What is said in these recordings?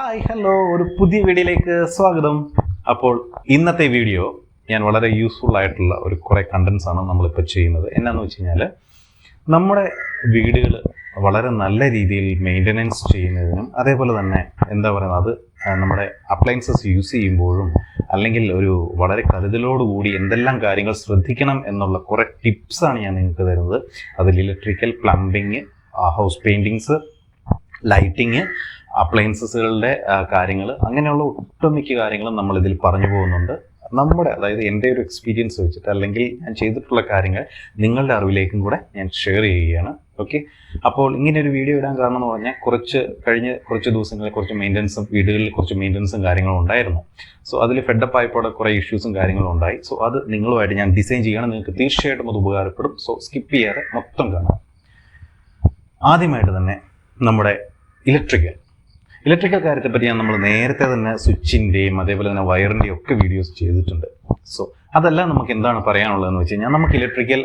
Hi hello ഒരു പുതിയ വീഡിയോയിലേക്ക് സ്വാഗതം. അപ്പോൾ ഇന്നത്തെ വീഡിയോ ഞാൻ വളരെ യൂസ്ഫുൾ ആയിട്ടുള്ള ഒരു കുറേ കണ്ടൻസ് ആണ് നമ്മളിപ്പോൾ ചെയ്യുന്നത്. എന്നാന്ന് വെച്ച് കഴിഞ്ഞാൽ നമ്മുടെ വീടുകൾ വളരെ നല്ല രീതിയിൽ മെയിൻ്റനൻസ് ചെയ്യുന്നതിനും അതേപോലെ തന്നെ എന്താ പറയുന്നത് അത് നമ്മുടെ അപ്ലയൻസസ് യൂസ് ചെയ്യുമ്പോഴും അല്ലെങ്കിൽ ഒരു വളരെ കരുതലോടുകൂടി എന്തെല്ലാം കാര്യങ്ങൾ ശ്രദ്ധിക്കണം എന്നുള്ള കുറേ ടിപ്സാണ് ഞാൻ നിങ്ങൾക്ക് തരുന്നത്. അതിൽ electrical, plumbing, house paintings, lighting, അപ്ലയൻസസുകളുടെ കാര്യങ്ങൾ, അങ്ങനെയുള്ള ഒട്ടുമിക്ക കാര്യങ്ങളും നമ്മളിതിൽ പറഞ്ഞു പോകുന്നുണ്ട്. അതായത് എൻ്റെ ഒരു എക്സ്പീരിയൻസ് വെച്ചിട്ട് അല്ലെങ്കിൽ ഞാൻ ചെയ്തിട്ടുള്ള കാര്യങ്ങൾ നിങ്ങളുടെ അറിവിലേക്കും കൂടെ ഞാൻ ഷെയർ ചെയ്യുകയാണ്. ഓക്കെ, അപ്പോൾ ഇങ്ങനെ ഒരു വീഡിയോ ഇടാൻ കാരണം എന്ന് പറഞ്ഞാൽ കഴിഞ്ഞ കുറച്ച് ദിവസങ്ങളിൽ വീടുകളിൽ കുറച്ച് മെയിൻ്റനൻസും കാര്യങ്ങളും ഉണ്ടായിരുന്നു. സോ അതിൽ ഫെഡപ്പ് ആയപ്പോൾ കുറേ ഇഷ്യൂസും കാര്യങ്ങളും ഉണ്ടായി. സോ അത് നിങ്ങളുമായിട്ട് ഞാൻ ഡിസൈൻ ചെയ്യണം. നിങ്ങൾക്ക് തീർച്ചയായിട്ടും അത് ഉപകാരപ്പെടും. സോ സ്കിപ്പ് ചെയ്യാതെ മൊത്തം കാണാം. ആദ്യമായിട്ട് തന്നെ നമ്മുടെ ഇലക്ട്രിക്കൽ കാര്യത്തെപ്പറ്റി നമ്മൾ നേരത്തെ തന്നെ സ്വിച്ചിൻ്റെയും അതേപോലെ തന്നെ വയറിൻ്റെയും ഒക്കെ വീഡിയോസ് ചെയ്തിട്ടുണ്ട്. സോ അതെല്ലാം നമുക്ക് എന്താണ് പറയാനുള്ളതെന്ന് വെച്ച് കഴിഞ്ഞാൽ, നമുക്ക് ഇലക്ട്രിക്കൽ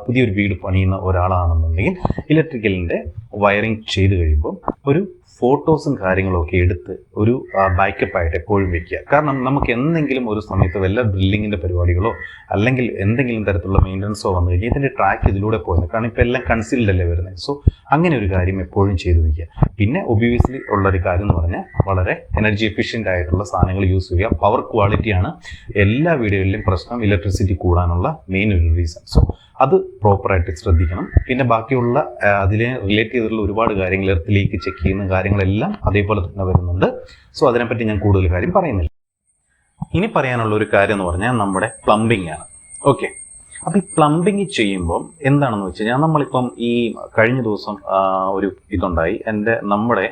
പുതിയൊരു വീട് പണിയുന്ന ഒരാളാണെന്നുണ്ടെങ്കിൽ ഇലക്ട്രിക്കലിൻ്റെ വയറിങ് ചെയ്ത് കഴിയുമ്പോൾ ഒരു ഫോട്ടോസും കാര്യങ്ങളും ഒക്കെ എടുത്ത് ഒരു ബാക്കപ്പായിട്ട് എപ്പോഴും വെക്കുക. കാരണം നമുക്ക് എന്തെങ്കിലും ഒരു സമയത്ത് വല്ല ഡ്രില്ലിങ്ങിൻ്റെ പരിപാടികളോ അല്ലെങ്കിൽ എന്തെങ്കിലും തരത്തിലുള്ള മെയിൻ്റനൻസോ വന്നു കഴിഞ്ഞാൽ ഇതിൻ്റെ ട്രാക്ക് ഇതിലൂടെ പോകുന്നത്. കാരണം ഇപ്പോൾ എല്ലാം കൺസീൽഡ് അല്ലേ വരുന്നത്. സോ അങ്ങനെ ഒരു കാര്യം എപ്പോഴും ചെയ്തു വയ്ക്കുക. പിന്നെ ഒബ്വിയസ്ലി ഉള്ളൊരു കാര്യം എന്ന് പറഞ്ഞാൽ വളരെ എനർജി എഫിഷ്യൻ്റ് ആയിട്ടുള്ള സാധനങ്ങൾ യൂസ് ചെയ്യുക. പവർ ക്വാളിറ്റിയാണ് എല്ലാ വീടുകളിലും പ്രശ്നം, ഇലക്ട്രിസിറ്റി കൂടാനുള്ള മെയിൻ ഒരു റീസൺ. സോ അത് പ്രോപ്പറായിട്ട് ശ്രദ്ധിക്കണം. പിന്നെ ബാക്കിയുള്ള അതിനെ റിലേറ്റ് ചെയ്തിട്ടുള്ള ഒരുപാട് കാര്യങ്ങൾ, എർത്ത് ലീക്ക് ചെക്ക് ചെയ്യുന്ന കാര്യങ്ങളെല്ലാം അതേപോലെ തന്നെ വരുന്നുണ്ട്. സോ അതിനെപ്പറ്റി ഞാൻ കൂടുതൽ കാര്യം പറയുന്നില്ല. ഇനി പറയാനുള്ള ഒരു കാര്യം എന്ന് പറഞ്ഞാൽ നമ്മുടെ പ്ലംബിംഗ് ആണ്. ഓക്കെ, അപ്പോൾ ഈ പ്ലംബിംഗ് ചെയ്യുമ്പം എന്താണെന്ന് വെച്ച് കഴിഞ്ഞാൽ, നമ്മളിപ്പം ഈ കഴിഞ്ഞ ദിവസം ഒരു ഇതുണ്ടായി. നമ്മുടെ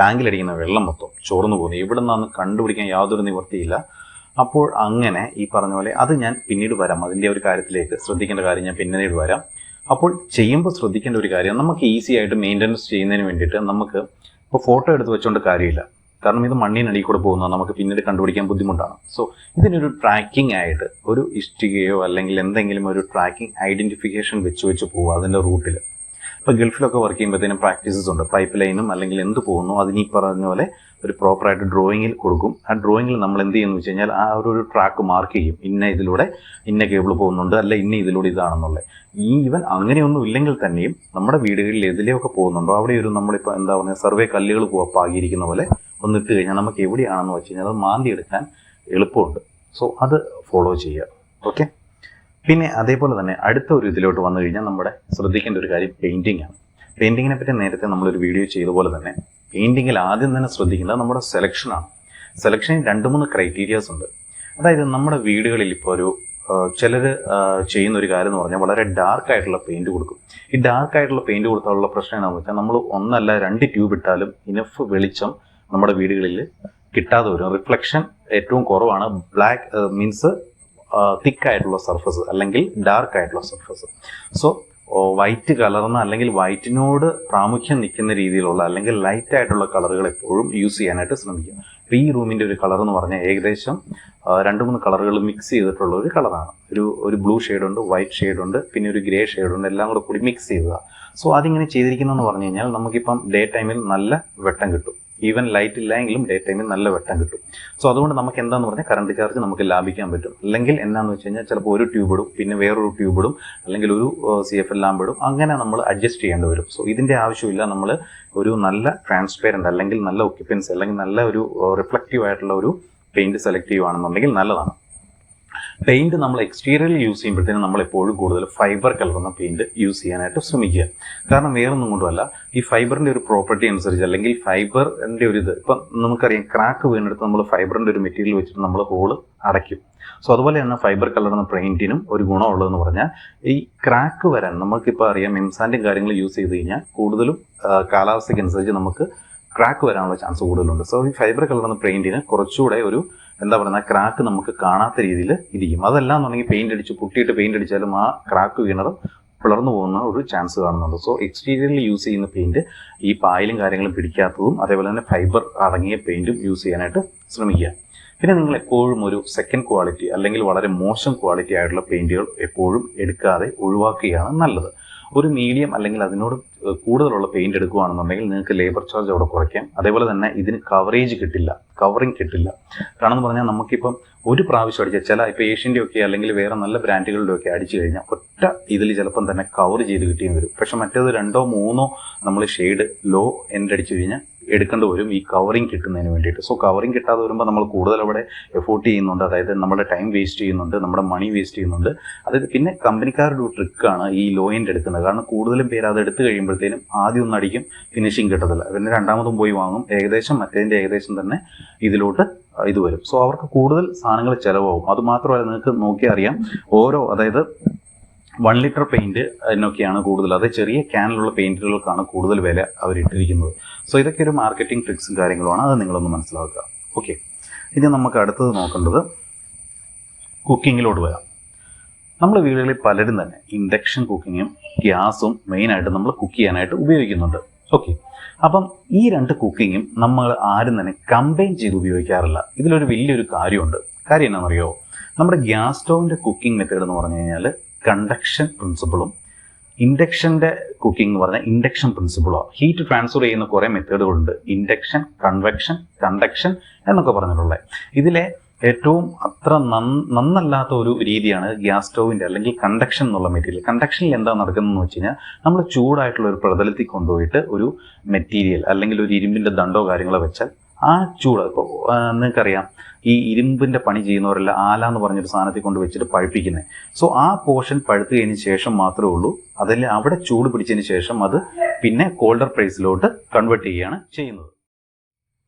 ടാങ്കിലടിക്കുന്ന വെള്ളം മൊത്തം ചോർന്നു പോകുന്നു. ഇവിടെ നിന്നാണ് കണ്ടുപിടിക്കാൻ യാതൊരു നിവൃത്തിയില്ല. അപ്പോൾ അങ്ങനെ ഈ പറഞ്ഞ പോലെ അത് ഞാൻ പിന്നീട് വരാം. അതിൻ്റെ ഒരു കാര്യത്തിലേക്ക് ശ്രദ്ധിക്കേണ്ട കാര്യം ഞാൻ പിന്നീട് വരാം. അപ്പോൾ ചെയ്യുമ്പോൾ ശ്രദ്ധിക്കേണ്ട ഒരു കാര്യം, നമുക്ക് ഈസി ആയിട്ട് മെയിൻ്റനൻസ് ചെയ്യുന്നതിന് വേണ്ടിയിട്ട് നമുക്ക് ഇപ്പോൾ ഫോട്ടോ എടുത്ത് വെച്ചുകൊണ്ട് കാര്യമില്ല. കാരണം ഇത് മണ്ണിനടിയിൽ കൂടെ പോകുന്നത് നമുക്ക് പിന്നീട് കണ്ടുപിടിക്കാൻ ബുദ്ധിമുട്ടാണ്. സോ ഇതിനൊരു ട്രാക്കിംഗ് ആയിട്ട് ഒരു ഇഷ്ടികയോ അല്ലെങ്കിൽ എന്തെങ്കിലും ഒരു ട്രാക്കിംഗ് ഐഡൻറ്റിഫിക്കേഷൻ വെച്ച് പോവുക അതിൻ്റെ റൂട്ടിൽ. ഇപ്പോൾ ഗൾഫിലൊക്കെ വർക്ക് ചെയ്യുമ്പോഴത്തേനും പ്രാക്ടീസസ് ഉണ്ട്. പൈപ്പ് ലൈനും അല്ലെങ്കിൽ എന്ത് പോകുന്നു അതിന് ഈ പറഞ്ഞ പോലെ ഒരു പ്രോപ്പറായിട്ട് ഡ്രോയിങ്ങിൽ കൊടുക്കും. ആ ഡ്രോയിങ്ങിൽ നമ്മൾ എന്ത് ചെയ്യുന്നു വെച്ച് കഴിഞ്ഞാൽ ആ ഒരു ട്രാക്ക് മാർക്ക് ചെയ്യും. ഇതിലൂടെ ഇന്ന കേബിൾ പോകുന്നുണ്ട്, അല്ല ഇതിലൂടെ ഇതാണെന്നുള്ളത്. ഈവൻ അങ്ങനെയൊന്നും ഇല്ലെങ്കിൽ തന്നെയും നമ്മുടെ വീടുകളിൽ എതിലെയൊക്കെ പോകുന്നുണ്ടോ അവിടെ ഒരു നമ്മളിപ്പോൾ എന്താ പറയുക സർവേ കല്ലുകൾ പാകിയിരിക്കുന്ന പോലെ ഒന്നിട്ട് കഴിഞ്ഞാൽ നമുക്ക് എവിടെയാണെന്ന് വെച്ച് കഴിഞ്ഞാൽ അത് മാന്തി എടുക്കാൻ എളുപ്പമുണ്ട്. സോ അത് ഫോളോ ചെയ്യുക. ഓക്കെ, പിന്നെ അതേപോലെ തന്നെ അടുത്ത ഒരു ഇതിലോട്ട് വന്നു കഴിഞ്ഞാൽ നമ്മുടെ ശ്രദ്ധിക്കേണ്ട ഒരു കാര്യം പെയിൻറ്റിംഗ് ആണ്. പെയിൻറ്റിങ്ങിനെ പറ്റി നേരത്തെ നമ്മളൊരു വീഡിയോ ചെയ്ത പോലെ തന്നെ പെയിൻറ്റിങ്ങിൽ ആദ്യം തന്നെ ശ്രദ്ധിക്കേണ്ടത് നമ്മുടെ സെലക്ഷനാണ്. സെലക്ഷനിൽ 2-3 ക്രൈറ്റീരിയാസ് ഉണ്ട്. അതായത് നമ്മുടെ വീടുകളിൽ ഇപ്പോൾ ചിലർ ചെയ്യുന്ന ഒരു കാര്യം എന്ന് പറഞ്ഞാൽ വളരെ ഡാർക്ക് ആയിട്ടുള്ള പെയിൻറ്റ് കൊടുക്കും. ഈ ഡാർക്ക് ആയിട്ടുള്ള പെയിൻറ്റ് കൊടുത്താലുള്ള പ്രശ്നം എന്താണെന്ന് വെച്ചാൽ, നമ്മൾ 1 അല്ല 2 ട്യൂബ് ഇട്ടാലും ഇനഫ് വെളിച്ചം നമ്മുടെ വീടുകളിൽ കിട്ടാതെ വരും. റിഫ്ലക്ഷൻ ഏറ്റവും കുറവാണ്. ബ്ലാക്ക് മീൻസ് തിക്കായിട്ടുള്ള സർഫസ് അല്ലെങ്കിൽ ഡാർക്ക് ആയിട്ടുള്ള സർഫസ്. സോ വൈറ്റ് കലർന്ന അല്ലെങ്കിൽ വൈറ്റിനോട് പ്രാമുഖ്യം നിൽക്കുന്ന രീതിയിലുള്ള അല്ലെങ്കിൽ ലൈറ്റ് ആയിട്ടുള്ള കളറുകൾ എപ്പോഴും യൂസ് ചെയ്യാനായിട്ട് ശ്രമിക്കുക. അപ്പോൾ ഈ റൂമിൻ്റെ ഒരു കളർ എന്ന് പറഞ്ഞാൽ ഏകദേശം 2-3 കളറുകൾ മിക്സ് ചെയ്തിട്ടുള്ള ഒരു കളറാണ്. ഒരു ബ്ലൂ ഷെയ്ഡുണ്ട്, വൈറ്റ് ഷെയ്ഡുണ്ട്, പിന്നെ ഒരു ഗ്രേ ഷെയ്ഡുണ്ട്, എല്ലാം കൂടി മിക്സ് ചെയ്തതാണ്. സോ അതിങ്ങനെ ചെയ്തിരിക്കുന്നതെന്ന് പറഞ്ഞു കഴിഞ്ഞാൽ നമുക്കിപ്പം ഡേ ടൈമിൽ നല്ല വെട്ടം കിട്ടും. ഈവൻ ലൈറ്റ് ഇല്ലെങ്കിലും ഡേ ടൈമിൽ നല്ല വെട്ടം കിട്ടും. സോ അതുകൊണ്ട് നമുക്ക് എന്താണെന്ന് പറഞ്ഞാൽ കറണ്ട് ചാർജ് നമുക്ക് ലാഭിക്കാൻ പറ്റും. അല്ലെങ്കിൽ എന്താണെന്ന് വെച്ച് കഴിഞ്ഞാൽ ചിലപ്പോൾ ഒരു ട്യൂബ് ഇടും, പിന്നെ വേറൊരു ട്യൂബ് ഇടും, അല്ലെങ്കിൽ ഒരു CFL ലാമ്പ് ഇടും. അങ്ങനെ നമ്മൾ അഡ്ജസ്റ്റ് ചെയ്യേണ്ടി വരും. സോ ഇതിൻ്റെ ആവശ്യമില്ല. നമ്മൾ ഒരു നല്ല ട്രാൻസ്പെറൻറ്റ് അല്ലെങ്കിൽ നല്ല ഒക്യുപ്പൻസി അല്ലെങ്കിൽ നല്ല ഒരു റിഫ്ലക്റ്റീവ് ആയിട്ടുള്ള ഒരു പെയിൻറ്റ് സെലക്ട് ചെയ്യുകയാണെന്നുണ്ടെങ്കിൽ നല്ലതാണ്. പെയിൻറ്റ് നമ്മൾ എക്സ്റ്റീരിയറിൽ യൂസ് ചെയ്യുമ്പോഴത്തേനും നമ്മളെപ്പോഴും കൂടുതൽ ഫൈബർ കലർന്ന പെയിൻറ്റ് യൂസ് ചെയ്യാനായിട്ട് ശ്രമിക്കുക. കാരണം വേറൊന്നും കൊണ്ടുമല്ല, ഈ ഫൈബറിൻ്റെ ഒരു പ്രോപ്പർട്ടി അനുസരിച്ച് അല്ലെങ്കിൽ ഫൈബറിൻ്റെ ഒരു ഇപ്പം നമുക്കറിയാം, ക്രാക്ക് വീണെടുത്ത് നമ്മൾ ഫൈബറിൻ്റെ ഒരു മെറ്റീരിയൽ വെച്ചിട്ട് നമ്മൾ ഹോള് അടയ്ക്കും. സോ അതുപോലെ തന്നെ ഫൈബർ കലർന്ന പെയിൻറ്റിനും ഒരു ഗുണമുള്ളതെന്ന് പറഞ്ഞാൽ, ഈ ക്രാക്ക് വരാൻ നമുക്കിപ്പോൾ അറിയാം എംസാൻഡും കാര്യങ്ങൾ യൂസ് ചെയ്ത് കഴിഞ്ഞാൽ കൂടുതലും കാലാവസ്ഥയ്ക്കനുസരിച്ച് നമുക്ക് ക്രാക്ക് വരാനുള്ള ചാൻസ് കൂടുതലുണ്ട്. സോ ഈ ഫൈബർ കലർന്ന പെയിൻറ്റിന് കുറച്ചുകൂടെ ഒരു ക്രാക്ക് നമുക്ക് കാണാത്ത രീതിയിൽ ഇരിക്കും. അതല്ല എന്നുണ്ടെങ്കിൽ പെയിൻ്റ് അടിച്ചാലും ആ ക്രാക്ക് വീണത് പിളർന്നു പോകുന്ന ഒരു ചാൻസ് കാണുന്നുണ്ട്. സോ എക്സ്റ്റീരിയറിൽ യൂസ് ചെയ്യുന്ന പെയിൻറ്റ് ഈ പായലും കാര്യങ്ങളും പിടിക്കാത്തതും അതേപോലെ തന്നെ ഫൈബർ അടങ്ങിയ പെയിൻറ്റും യൂസ് ചെയ്യാനായിട്ട് ശ്രമിക്കുക. പിന്നെ നിങ്ങൾ എപ്പോഴും ഒരു സെക്കൻഡ് ക്വാളിറ്റി അല്ലെങ്കിൽ വളരെ മോശം ക്വാളിറ്റി ആയിട്ടുള്ള പെയിൻറ്റുകൾ എപ്പോഴും എടുക്കാതെ ഒഴിവാക്കുകയാണ് നല്ലത്. ഒരു മീഡിയം അല്ലെങ്കിൽ അതിനോട് കൂടുതലുള്ള പെയിൻറ് എടുക്കുകയാണെന്നുണ്ടെങ്കിൽ നിങ്ങൾക്ക് ലേബർ ചാർജ് അവിടെ കുറയ്ക്കാം. അതേപോലെ തന്നെ ഇതിന് കവറേജ് കിട്ടില്ല, കവറിങ് കിട്ടില്ല. കാരണം എന്ന് പറഞ്ഞാൽ നമുക്കിപ്പം ഒരു പ്രാവശ്യം അടിച്ചാൽ ചില ഇപ്പോൾ ഏഷ്യൻ്റെ ഒക്കെ അല്ലെങ്കിൽ വേറെ നല്ല ബ്രാൻഡുകളുടെ ഒക്കെ അടിച്ചു കഴിഞ്ഞാൽ ഒറ്റ ഇതിൽ ചിലപ്പം തന്നെ കവർ ചെയ്ത് കിട്ടിയെന്ന് വരും. പക്ഷെ മറ്റേത് 2 or 3 നമ്മൾ ഷെയ്ഡ് ലോ എൻഡ് അടിച്ചു കഴിഞ്ഞാൽ എടുക്കേണ്ടി വരും ഈ കവറിങ് കിട്ടുന്നതിന് വേണ്ടിയിട്ട്. സോ കവറിങ് കിട്ടാതെ വരുമ്പോൾ നമ്മൾ കൂടുതൽ അവിടെ എഫോർട്ട് ചെയ്യുന്നുണ്ട്, അതായത് നമ്മുടെ ടൈം വേസ്റ്റ് ചെയ്യുന്നുണ്ട്, നമ്മുടെ മണി വേസ്റ്റ് ചെയ്യുന്നുണ്ട്. അതായത് പിന്നെ കമ്പനിക്കാരുടെ ഒരു ട്രിക്കാണ് ഈ ലോ എൻഡ് എടുക്കുന്നത്. കാരണം കൂടുതലും പേര് അത് എടുത്തു കഴിയുമ്പോഴത്തേനും ആദ്യം ഒന്ന് അടിക്കും, ഫിനിഷിങ് കിട്ടത്തില്ല, പിന്നെ രണ്ടാമതും പോയി വാങ്ങും, ഏകദേശം മറ്റേതിൻ്റെ ഏകദേശം തന്നെ ഇതിലോട്ട് ഇത് വരും. സോ അവർക്ക് കൂടുതൽ സാധനങ്ങൾ ചിലവാകും. അതുമാത്രമല്ല നിങ്ങൾക്ക് നോക്കിയാൽ അറിയാം അതായത് 1 ലിറ്റർ പെയിൻറ്റ് എന്നൊക്കെയാണ് കൂടുതൽ, അത് ചെറിയ ക്യാനിലുള്ള പെയിൻറ്റുകൾക്കാണ് കൂടുതൽ വില അവരിട്ടിരിക്കുന്നത്. സോ ഇതൊക്കെ ഒരു മാർക്കറ്റിംഗ് ട്രിക്സും കാര്യങ്ങളുമാണ്, അത് നിങ്ങളൊന്ന് മനസ്സിലാക്കുക. ഓക്കെ, ഇനി നമുക്ക് അടുത്തത് നോക്കേണ്ടത് കുക്കിങ്ങിലോട്ട് വരാം. നമ്മൾ വീടുകളിൽ പലരും തന്നെ ഇൻഡക്ഷൻ കുക്കിങ്ങും ഗ്യാസും മെയിനായിട്ട് നമ്മൾ കുക്ക് ചെയ്യാനായിട്ട് ഉപയോഗിക്കുന്നുണ്ട്. ഓക്കെ, അപ്പം ഈ 2 കുക്കിങ്ങും നമ്മൾ ആരും തന്നെ കമ്പൈൻ ചെയ്ത് ഉപയോഗിക്കാറില്ല. ഇതിലൊരു വലിയൊരു കാര്യമുണ്ട്. കാര്യം എന്നാണെന്നറിയോ, നമ്മുടെ ഗ്യാസ് സ്റ്റൗവിൻ്റെ കുക്കിംഗ് മെത്തേഡ് എന്ന് പറഞ്ഞു കഴിഞ്ഞാൽ കണ്ടക്ഷൻ പ്രിൻസിപ്പിളും ഇൻഡക്ഷൻ്റെ കുക്കിംഗ് എന്ന് പറഞ്ഞാൽ ഇൻഡക്ഷൻ പ്രിൻസിപ്പിളുമാണ്. ഹീറ്റ് ട്രാൻസ്ഫർ ചെയ്യുന്ന കുറേ മെത്തേഡുകളുണ്ട്, ഇൻഡക്ഷൻ, കൺവെക്ഷൻ, കണ്ടക്ഷൻ എന്നൊക്കെ പറഞ്ഞിട്ടുള്ളത്. ഇതിലെ ഏറ്റവും അത്ര നന്നല്ലാത്ത ഒരു രീതിയാണ് ഗ്യാസ് സ്റ്റൗവിൻ്റെ അല്ലെങ്കിൽ കണ്ടക്ഷൻ എന്നുള്ള മെറ്റീരിയൽ. കണ്ടക്ഷനിൽ എന്താ നടക്കുന്നതെന്ന് വെച്ച് കഴിഞ്ഞാൽ നമ്മൾ ചൂടായിട്ടുള്ള ഒരു പ്രതലത്തിൽ കൊണ്ടുപോയിട്ട് ഒരു മെറ്റീരിയൽ അല്ലെങ്കിൽ ഒരു ഇരുമ്പിൻ്റെ ദണ്ടോ കാര്യങ്ങളോ വെച്ചാൽ ആ ചൂട്, ഇപ്പോൾ നിങ്ങൾക്കറിയാം ഈ ഇരുമ്പിൻ്റെ പണി ചെയ്യുന്നവരെല്ലാം ആല എന്ന് പറഞ്ഞൊരു സാധനത്തിൽ കൊണ്ട് വെച്ചിട്ട് പഴുപ്പിക്കുന്നത്. സോ ആ പോർഷൻ പഴുത്ത് കഴിഞ്ഞ ശേഷം മാത്രമേ ഉള്ളൂ അതിൽ അവിടെ ചൂട് പിടിച്ചതിന് ശേഷം അത് പിന്നെ കോൾഡർ പ്രൈസിലോട്ട് കൺവേർട്ട് ചെയ്യുകയാണ് ചെയ്യുന്നത്.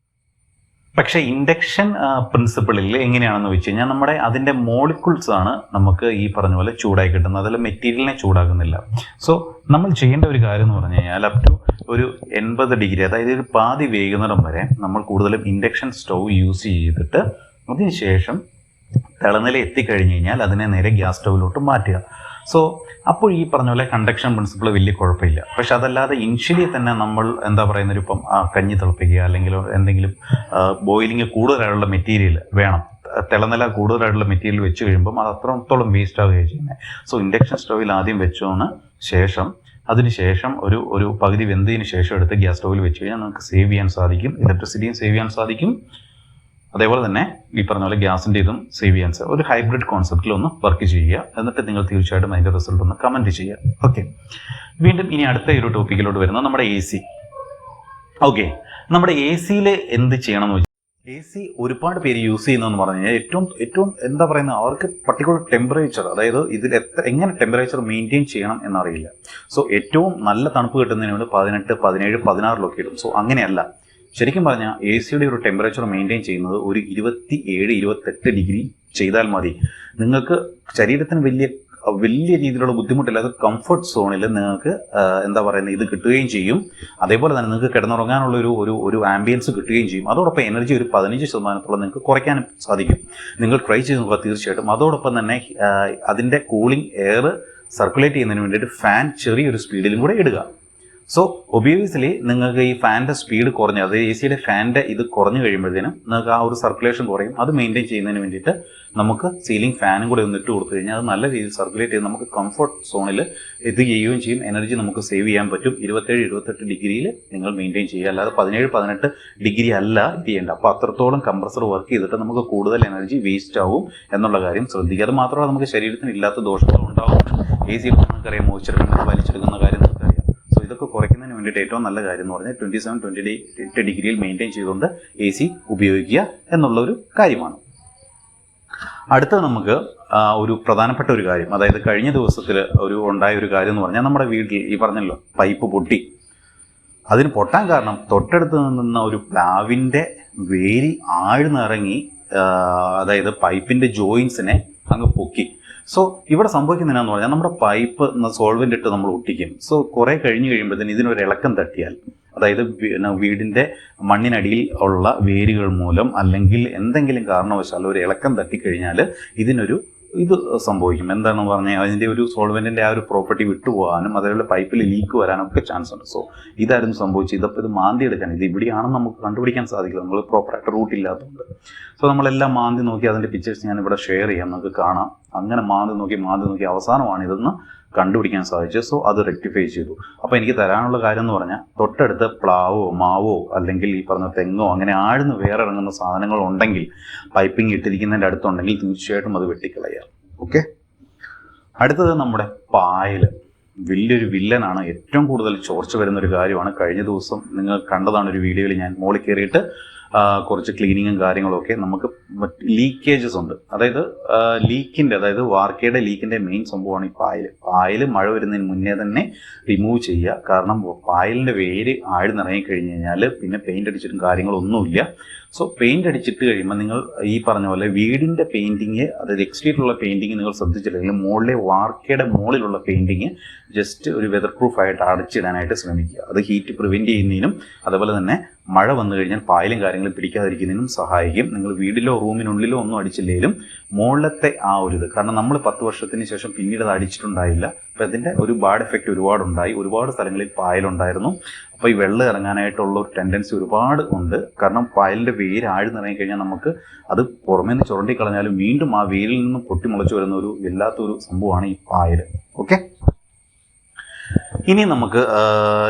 പക്ഷേ ഇൻഡക്ഷൻ പ്രിൻസിപ്പിളിൽ എങ്ങനെയാണെന്ന് വെച്ച് കഴിഞ്ഞാൽ നമ്മുടെ അതിൻ്റെ മോളിക്യൂൾസ് ആണ് നമുക്ക് ഈ പറഞ്ഞ പോലെ ചൂടായി കിട്ടുന്നത്, അതിൽ മെറ്റീരിയലിനെ ചൂടാക്കുന്നില്ല. സോ നമ്മൾ ചെയ്യേണ്ട ഒരു കാര്യം എന്ന് പറഞ്ഞു കഴിഞ്ഞാൽ അപ് ടു ഒരു 80 ഡിഗ്രി, അതായത് ഒരു പാതി വേകുന്നിടം വരെ നമ്മൾ കൂടുതലും ഇൻഡക്ഷൻ സ്റ്റൗ യൂസ് ചെയ്തിട്ട് അതിനുശേഷം തിളനില എത്തിക്കഴിഞ്ഞ് കഴിഞ്ഞാൽ അതിനെ നേരെ ഗ്യാസ് സ്റ്റൗവിലോട്ട് മാറ്റുക. സോ അപ്പോൾ ഈ പറഞ്ഞ പോലെ കണ്ടക്ഷൻ പ്രിൻസിപ്പിൾ വലിയ കുഴപ്പമില്ല. പക്ഷെ അതല്ലാതെ ഇനിഷ്യലി തന്നെ നമ്മൾ എന്താ പറയുന്നത്, ഇപ്പം കഞ്ഞി തിളപ്പിക്കുക അല്ലെങ്കിൽ എന്തെങ്കിലും ബോയിലിംഗ് കൂടുതലായിട്ടുള്ള മെറ്റീരിയൽ വേണം, തിളനില കൂടുതലായിട്ടുള്ള മെറ്റീരിയൽ വെച്ച് കഴിയുമ്പം അത് അത്രത്തോളം വേസ്റ്റ് ആവുകയാണ് ചെയ്യുന്നത്. സോ ഇൻഡക്ഷൻ സ്റ്റൗവിൽ ആദ്യം വെച്ചതിന് ശേഷം അതിനുശേഷം ഒരു പകുതി വെന്തതിന് ശേഷം എടുത്ത് ഗ്യാസ് സ്റ്റൗവിൽ വെച്ച് കഴിഞ്ഞാൽ നമുക്ക് സേവ് ചെയ്യാൻ സാധിക്കും, ഇലക്ട്രിസിറ്റിയും സേവ് ചെയ്യാൻ സാധിക്കും. അതേപോലെ തന്നെ ഈ പറഞ്ഞ പോലെ ഗ്യാസിൻ്റെ ഇതും സേവ് ചെയ്യാൻ സാധിക്കും. ഒരു ഹൈബ്രിഡ് കോൺസെപ്റ്റിൽ ഒന്ന് വർക്ക് ചെയ്യുക, എന്നിട്ട് നിങ്ങൾ തീർച്ചയായിട്ടും അതിൻ്റെ റിസൾട്ട് ഒന്ന് കമൻറ്റ് ചെയ്യുക. ഓക്കെ, വീണ്ടും ഇനി അടുത്ത ഒരു ടോപ്പിക്കിലോട്ട് വരുന്നത് നമ്മുടെ AC. ഓക്കെ, നമ്മുടെ AC-യിൽ എന്ത് ചെയ്യണം എന്ന് വെച്ചാൽ AC ഒരുപാട് പേര് യൂസ് ചെയ്യുന്നതെന്ന് പറഞ്ഞു കഴിഞ്ഞാൽ ഏറ്റവും എന്താ പറയുന്നത്, അവർക്ക് പർട്ടിക്കുലർ ടെമ്പറേച്ചർ, അതായത് ഇതിൽ എങ്ങനെ ടെമ്പറേച്ചർ മെയിൻറ്റെയിൻ ചെയ്യണം എന്നറിയില്ല. സോ ഏറ്റവും നല്ല തണുപ്പ് കിട്ടുന്നതിന് വേണ്ടി 18, 17, 16 ഇടും. സോ അങ്ങനെയല്ല, ശരിക്കും പറഞ്ഞാൽ AC-യുടെ ഒരു ടെമ്പറേച്ചർ മെയിൻറ്റെയിൻ ചെയ്യുന്നത് ഒരു 27, 28 ഡിഗ്രി ചെയ്താൽ മതി. നിങ്ങൾക്ക് ശരീരത്തിന് വലിയ രീതിയിലുള്ള ബുദ്ധിമുട്ടില്ലാതെ കംഫർട്ട് സോണിൽ നിങ്ങൾക്ക് എന്താ പറയുന്നത് ഇത് കിട്ടുകയും ചെയ്യും. അതേപോലെ തന്നെ നിങ്ങൾക്ക് കിടന്നുറങ്ങാനുള്ള ഒരു ആംബിയൻസ് കിട്ടുകയും ചെയ്യും. അതോടൊപ്പം എനർജി ഒരു 15% നിങ്ങൾക്ക് കുറയ്ക്കാനും സാധിക്കും. നിങ്ങൾ ട്രൈ ചെയ്ത് നോക്കുക തീർച്ചയായിട്ടും. അതോടൊപ്പം തന്നെ അതിൻ്റെ കൂളിംഗ് എയർ സർക്കുലേറ്റ് ചെയ്യുന്നതിന് വേണ്ടിയിട്ട് ഫാൻ ചെറിയൊരു സ്പീഡിലും കൂടെ ഇടുക. സോ ഒബിയസ്ലി നിങ്ങൾക്ക് ഈ ഫാനിൻ്റെ സ്പീഡ് കുറഞ്ഞ്, അതായത് AC-യുടെ ഫാനിൻ്റെ ഇത് കുറഞ്ഞു കഴിയുമ്പോഴത്തേനും നിങ്ങൾക്ക് ആ ഒരു സർക്കുലേഷൻ കുറയും. അത് മെയിൻറ്റെയിൻ ചെയ്യുന്നതിന് വേണ്ടിയിട്ട് നമുക്ക് സീലിംഗ് ഫാനും കൂടെ ഒന്ന് ഇട്ട് കൊടുത്തു കഴിഞ്ഞാൽ അത് നല്ല രീതിയിൽ സർക്കുലേറ്റ് ചെയ്ത് നമുക്ക് കംഫർട്ട് സോണിൽ ഇത് ചെയ്യുകയും ചെയ്യും. എനർജി നമുക്ക് സേവ് ചെയ്യാൻ പറ്റും. 27, 28 ഡിഗ്രിയിൽ നിങ്ങൾ മെയിൻറ്റെയിൻ ചെയ്യുക, അല്ലാതെ 17, 18 ഡിഗ്രി അല്ല ഇത് ചെയ്യേണ്ട. അപ്പോൾ അത്രത്തോളം കംപ്രസർ വർക്ക് ചെയ്തിട്ട് നമുക്ക് കൂടുതൽ എനർജി വേസ്റ്റ് ആവും എന്നുള്ള കാര്യം ശ്രദ്ധിക്കുക. അത് മാത്രമല്ല നമുക്ക് ശരീരത്തിന് ഇല്ലാത്ത ദോഷങ്ങളും ഉണ്ടാവും. AC നമുക്കറിയാം, മോയ്സ്ചർ വലിച്ചെടുക്കുന്ന കാര്യം നമുക്കറിയാം. സോ ഇതൊക്കെ കുറയ്ക്കുന്നതിന് വേണ്ടിയിട്ട് ഏറ്റവും നല്ല കാര്യം എന്ന് പറഞ്ഞാൽ 27, 28 ഡിഗ്രിയിൽ മെയിൻറ്റെയിൻ ചെയ്തുകൊണ്ട് AC ഉപയോഗിക്കുക എന്നുള്ള ഒരു കാര്യമാണ്. അടുത്തത് നമുക്ക് ഒരു പ്രധാനപ്പെട്ട ഒരു കാര്യം, അതായത് കഴിഞ്ഞ ദിവസത്തിൽ ഉണ്ടായ ഒരു കാര്യം എന്ന് പറഞ്ഞാൽ നമ്മുടെ വീട്ടിൽ ഈ പറഞ്ഞല്ലോ പൈപ്പ് പൊട്ടി. അതിന് പൊട്ടാൻ കാരണം തൊട്ടടുത്ത് നിന്ന ഒരു പ്ലാവിൻ്റെ വേരി ആഴ്ന്നിറങ്ങി, അതായത് പൈപ്പിൻ്റെ ജോയിൻസിനെ അങ്ങ് പൊക്കി. സോ ഇവിടെ സംഭവിക്കുന്നതിനാന്ന് പറഞ്ഞാൽ നമ്മുടെ പൈപ്പ് സോൾവെൻ്റ് ഇട്ട് നമ്മൾ ഒട്ടിക്കും. സോ കുറേ കഴിഞ്ഞ് കഴിയുമ്പോഴത്തേന് ഇതിനൊരു ഇളക്കം തട്ടിയാൽ, അതായത് വീടിൻ്റെ മണ്ണിനടിയിൽ ഉള്ള വേരുകൾ മൂലം അല്ലെങ്കിൽ എന്തെങ്കിലും കാരണവശാൽ ഒരു ഇളക്കം തട്ടിക്കഴിഞ്ഞാൽ ഇത് സംഭവിക്കും. എന്താണെന്ന് പറഞ്ഞാൽ അതിൻ്റെ ഒരു സോൾവെൻറ്റിൻ്റെ ആ ഒരു പ്രോപ്പർട്ടി വിട്ടുപോകാനും അതേപോലെ പൈപ്പിൽ ലീക്ക് വരാനൊക്കെ ചാൻസ് ഉണ്ട്. സോ ഇതായിരുന്നു സംഭവിച്ചത്. ഇത് മാന്തി എടുക്കാൻ, ഇത് ഇവിടെയാണെന്ന് നമുക്ക് കണ്ടുപിടിക്കാൻ സാധിക്കില്ല, നമ്മൾ പ്രോപ്പറായിട്ട് റൂട്ട് ഇല്ലാത്തതുകൊണ്ട്. സോ നമ്മളെല്ലാം മാന്തി നോക്കി, അതിൻ്റെ പിക്ചേഴ്സ് ഞാൻ ഇവിടെ ഷെയർ ചെയ്യാം, നമുക്ക് കാണാം. അങ്ങനെ മാന്തി നോക്കി അവസാനമാണ് ഇതെന്ന് കണ്ടുപിടിക്കാൻ സാധിച്ചു. സോ അത് റെക്ടിഫൈ ചെയ്തു. അപ്പോൾ എനിക്ക് തരാനുള്ള കാര്യം എന്ന് പറഞ്ഞാൽ തൊട്ടടുത്ത് പ്ലാവോ മാവോ അല്ലെങ്കിൽ ഈ പറഞ്ഞ തെങ്ങോ അങ്ങനെ ആഴ്ന്ന് വേറെ ഇറങ്ങുന്ന സാധനങ്ങൾ ഉണ്ടെങ്കിൽ, പൈപ്പിംഗ് ഇട്ടിരിക്കുന്നതിൻ്റെ അടുത്തുണ്ടെങ്കിൽ തീർച്ചയായിട്ടും അത് വെട്ടിക്കളയുക. ഓക്കെ. അടുത്തത് നമ്മുടെ പായൽ. വലിയൊരു വില്ലനാണ്. ഏറ്റവും കൂടുതൽ ചോർച്ച വരുന്നൊരു കാര്യമാണ്. കഴിഞ്ഞ ദിവസം നിങ്ങൾ കണ്ടതാണ് ഒരു വീഡിയോയിൽ ഞാൻ മുകളിൽ കയറിയിട്ട് കുറച്ച് ക്ലീനിങ്ങും കാര്യങ്ങളൊക്കെ. നമുക്ക് ലീക്കേജസ് ഉണ്ട്. അതായത് അതായത് വാർക്കയുടെ ലീക്കിൻ്റെ മെയിൻ സംഭവമാണ് ഈ പായൽ മഴ വരുന്നതിന് മുന്നേ തന്നെ റിമൂവ് ചെയ്യുക. കാരണം പായലിൻ്റെ വേര് ആഴ്ന്നിറങ്ങിക്കഴിഞ്ഞ് കഴിഞ്ഞാൽ പിന്നെ പെയിൻ്റ് അടിച്ചിട്ടും കാര്യങ്ങളൊന്നുമില്ല. സോ പെയിൻ്റ് അടിച്ചിട്ട് കഴിയുമ്പോൾ നിങ്ങൾ ഈ പറഞ്ഞ പോലെ വീടിൻ്റെ പെയിൻറ്റിങ്, അതായത് എക്സ്റ്റീരിയറുള്ള പെയിൻറ്റിങ് നിങ്ങൾ ശ്രദ്ധിച്ചില്ലെങ്കിൽ മുകളിലെ വാർക്കയുടെ മുകളിലുള്ള പെയിൻറ്റിങ് ജസ്റ്റ് ഒരു വെതർ പ്രൂഫായിട്ട് അടച്ചിടാനായിട്ട് ശ്രമിക്കുക. അത് ഹീറ്റ് പ്രിവെൻറ്റ് ചെയ്യുന്നതിനും അതുപോലെ തന്നെ മഴ വന്നു കഴിഞ്ഞാൽ പായലും കാര്യങ്ങളും പിടിക്കാതിരിക്കുന്നതിനും സഹായിക്കും. നിങ്ങൾ വീടിലോ റൂമിനുള്ളിലോ ഒന്നും അടിച്ചില്ലെങ്കിലും മുകളിലത്തെ ആ ഒരു ഇത്, കാരണം നമ്മൾ 10 വർഷത്തിന് ശേഷം പിന്നീട് അത് അടിച്ചിട്ടുണ്ടായില്ല. അപ്പം അതിൻ്റെ ഒരു ബാഡ് എഫക്റ്റ് ഒരുപാടുണ്ടായി. ഒരുപാട് സ്ഥലങ്ങളിൽ പായലുണ്ടായിരുന്നു. അപ്പോൾ ഈ വെള്ളം ഇറങ്ങാനായിട്ടുള്ള ഒരു ടെൻഡൻസി ഒരുപാട് ഉണ്ട്. കാരണം പായലിൻ്റെ വേര് ആഴ്ന്നിറങ്ങിക്കഴിഞ്ഞാൽ നമുക്ക് അത് പുറമേ നിന്ന് ചുരണ്ടിക്കളഞ്ഞാലും വീണ്ടും ആ വേരിൽ നിന്നും പൊട്ടിമുളച്ച് വരുന്ന ഒരു വല്ലാത്തൊരു സംഭവമാണ് ഈ പായൽ. ഓക്കെ. ഇനി നമുക്ക്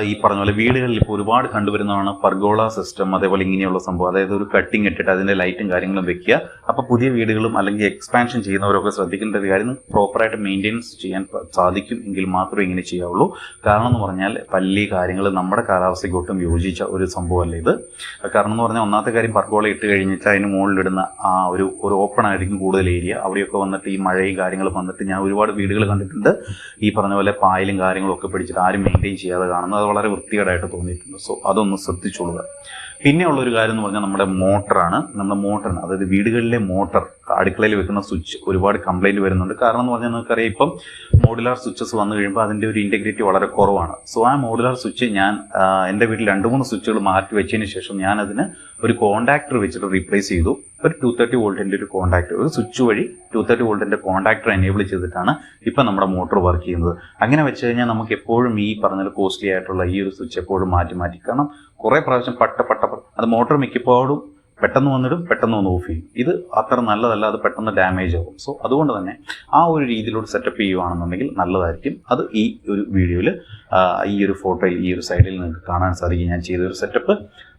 ഈ പറഞ്ഞ പോലെ വീടുകളിൽ ഇപ്പോൾ ഒരുപാട് കണ്ടുവരുന്നതാണ് പർഗോള സിസ്റ്റം, അതേപോലെ ഇങ്ങനെയുള്ള സംഭവം. അതായത് ഒരു കട്ടിങ് ഇട്ടിട്ട് അതിൻ്റെ ലൈറ്റും കാര്യങ്ങളും വെക്കുക. അപ്പോൾ പുതിയ വീടുകളും അല്ലെങ്കിൽ എക്സ്പാൻഷൻ ചെയ്യുന്നവരൊക്കെ ശ്രദ്ധിക്കേണ്ട ഒരു കാര്യം, പ്രോപ്പറായിട്ട് മെയിൻറ്റെയിൻസ് ചെയ്യാൻ സാധിക്കും എങ്കിൽ മാത്രമേ ഇങ്ങനെ ചെയ്യാവുള്ളൂ. കാരണം എന്ന് പറഞ്ഞാൽ പല്ലി കാര്യങ്ങൾ നമ്മുടെ കാലാവസ്ഥയ്ക്ക് ഒട്ടും യോജിച്ച ഒരു സംഭവമല്ല ഇത്. കാരണം എന്ന് പറഞ്ഞാൽ ഒന്നാമത്തെ കാര്യം, പർഗോള ഇട്ട് കഴിഞ്ഞിട്ട് അതിന് മുകളിലിടുന്ന ആ ഒരു ഓപ്പൺ ആയിരിക്കും കൂടുതൽ ഏരിയ. അവിടെയൊക്കെ വന്നിട്ട് ഈ മഴയും കാര്യങ്ങളും വന്നിട്ട് ഞാൻ ഒരുപാട് വീടുകൾ കണ്ടിട്ടുണ്ട് ഈ പറഞ്ഞ പോലെ പായലും കാര്യങ്ങളും ഒക്കെ പിടിച്ചിട്ട് ആരും മെയിൻറ്റെയിൻ ചെയ്യാതെ കാണുന്നത്. അത് വളരെ വൃത്തികേടായിട്ട് തോന്നിയിട്ടുണ്ട്. സോ അതൊന്ന് ശ്രദ്ധിച്ചോളുക. പിന്നെയുള്ളൊരു കാര്യം എന്ന് പറഞ്ഞാൽ നമ്മുടെ മോട്ടറാണ്. അതായത് വീടുകളിലെ മോട്ടർ, അടുക്കളയിൽ വെക്കുന്ന സ്വിച്ച് ഒരുപാട് കംപ്ലൈൻറ്റ് വരുന്നുണ്ട്. കാരണം എന്ന് പറഞ്ഞാൽ നിങ്ങൾക്കറിയാം, ഇപ്പം മോഡുലാർ സ്വിച്ചസ് വന്നു കഴിയുമ്പോൾ അതിൻ്റെ ഒരു ഇൻറ്റഗ്രിറ്റി വളരെ കുറവാണ്. സോ ആ മോഡുലാർ സ്വിച്ച് ഞാൻ എൻ്റെ വീട്ടിൽ 2-3 സ്വിച്ചുകൾ മാറ്റി വെച്ചതിന് ശേഷം ഞാൻ അതിന് ഒരു കോൺടാക്ടർ വെച്ചിട്ട് റീപ്ലേസ് ചെയ്തു. ഒരു 230 വോൾട്ടിൻ്റെ ഒരു കോൺടാക്ടർ, ഒരു സ്വിച്ച് വഴി 230 വോൾട്ടിൻ്റെ കോൺടാക്ടർ എനേബിൾ ചെയ്തിട്ടാണ് ഇപ്പം നമ്മുടെ മോട്ടോർ വർക്ക് ചെയ്യുന്നത്. അങ്ങനെ വെച്ച് കഴിഞ്ഞാൽ നമുക്ക് എപ്പോഴും ഈ പറഞ്ഞ കോസ്റ്റ്ലി ആയിട്ടുള്ള ഈ ഒരു സ്വിച്ച് എപ്പോഴും മാറ്റി കാരണം കുറേ പ്രാവശ്യം അത് മോട്ടോർ മിക്കപ്പോഴും പെട്ടെന്ന് വന്നിടും, പെട്ടെന്ന് വന്ന് ഓഫ് ചെയ്യും. ഇത് അത്ര നല്ലതല്ല, അത് പെട്ടെന്ന് ഡാമേജ് ആകും. സോ അതുകൊണ്ട് തന്നെ ആ ഒരു രീതിയിലൂടെ സെറ്റപ്പ് ചെയ്യുകയാണെന്നുണ്ടെങ്കിൽ നല്ലതായിരിക്കും. അത് ഈ ഒരു വീഡിയോയിൽ ഈ ഒരു ഫോട്ടോയിൽ ഈ ഒരു സൈഡിൽ നിങ്ങൾക്ക് കാണാൻ സാധിക്കും ഞാൻ ചെയ്തൊരു സെറ്റപ്പ്.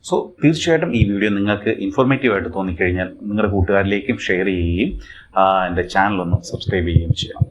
സോ തീർച്ചയായിട്ടും ഈ വീഡിയോ നിങ്ങൾക്ക് ഇൻഫോർമേറ്റീവായിട്ട് തോന്നിക്കഴിഞ്ഞാൽ നിങ്ങളുടെ കൂട്ടുകാരിലേക്കും ഷെയർ ചെയ്യുകയും എൻ്റെ ചാനലൊന്ന് സബ്സ്ക്രൈബ് ചെയ്യുകയും ചെയ്യാം.